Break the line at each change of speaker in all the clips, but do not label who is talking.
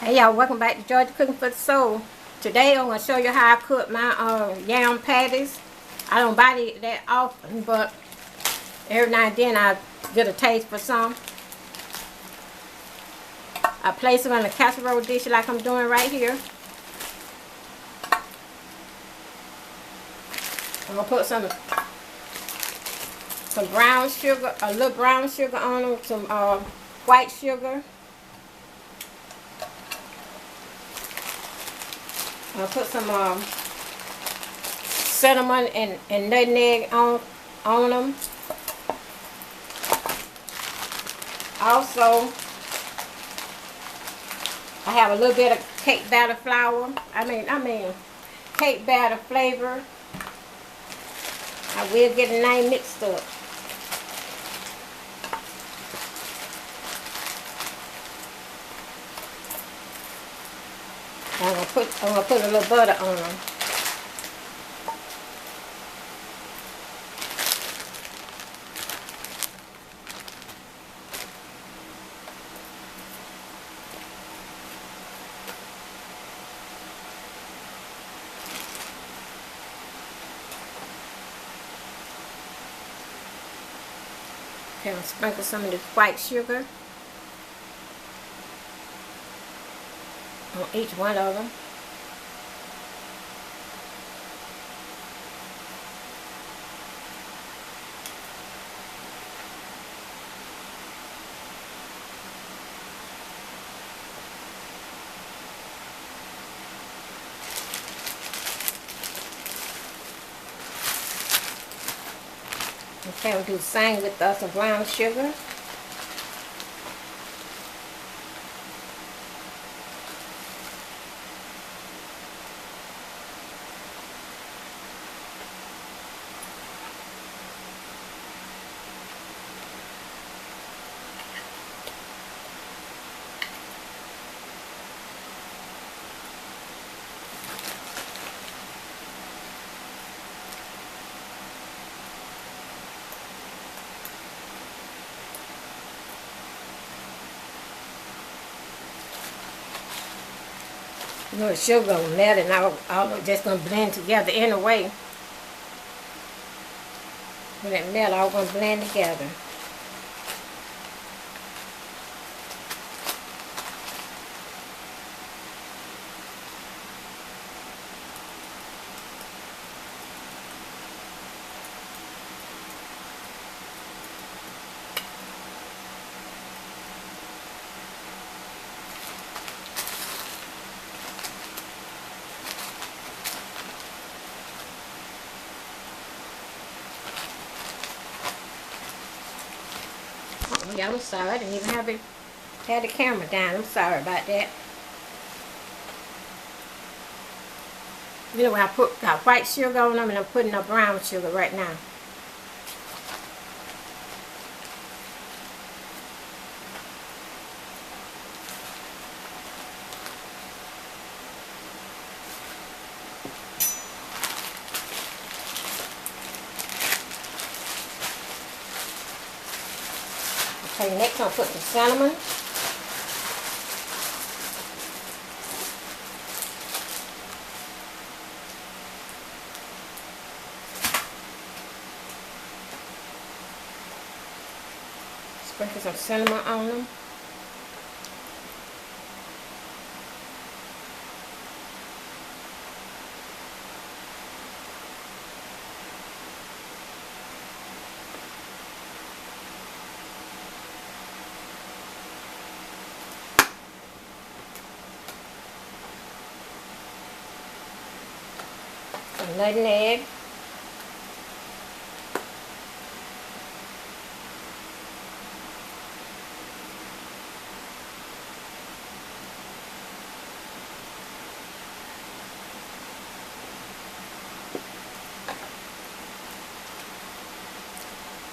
Hey y'all, welcome back to Georgia Cooking for the Soul. Today I'm going to show you how I cook my yam patties. I don't buy that often, but every now and then I get a taste for some. I place them in a casserole dish like I'm doing right here. I'm going to put some brown sugar, a little brown sugar on them, some white sugar. I'll put some cinnamon and nutmeg on them. Also, I have a little bit of cake batter flour. I mean cake batter flavor. I will get the name mixed up. I'm gonna put a little butter on them. Okay, I'll sprinkle some of this white sugar on each one of them. Okay, we'll do the same with some brown sugar. You know, the sugar gonna melt and all just gonna blend together anyway. When it melt, all gonna blend together. Yeah, I'm sorry. I didn't even have the camera down. I'm sorry about that. You know, I got white sugar on them, and I'm putting up brown sugar right now. Okay, next I'll put the cinnamon. Sprinkle some cinnamon on them. Some nutmeg.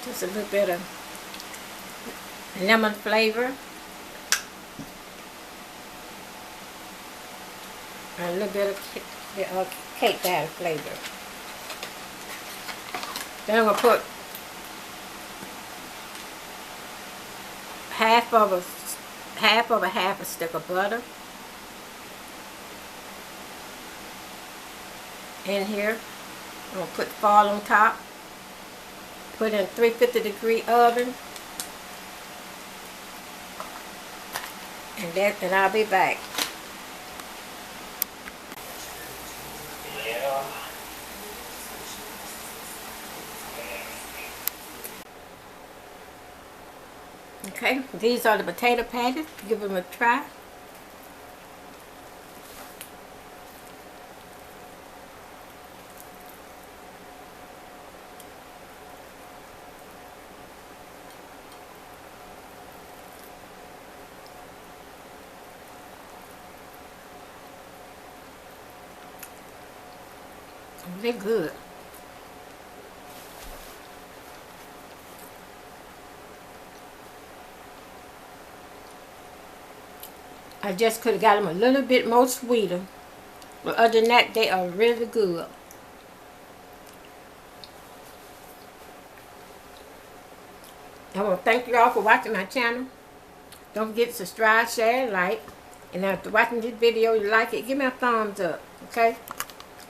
Just a little bit of lemon flavor. And a little bit of cake batter flavor. Then I'm going to put half of a stick of butter. in here. I'm going to put foil on top. Put in 350-degree oven. And I'll be back. Okay, these are the potato patties. Give them a try. They're good. I just could have got them a little bit more sweeter. But other than that, they are really good. I want to thank you all for watching my channel. Don't forget to subscribe, share, and like. And after watching this video, you like it, give me a thumbs up. Okay?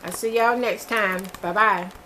I'll see y'all next time. Bye-bye.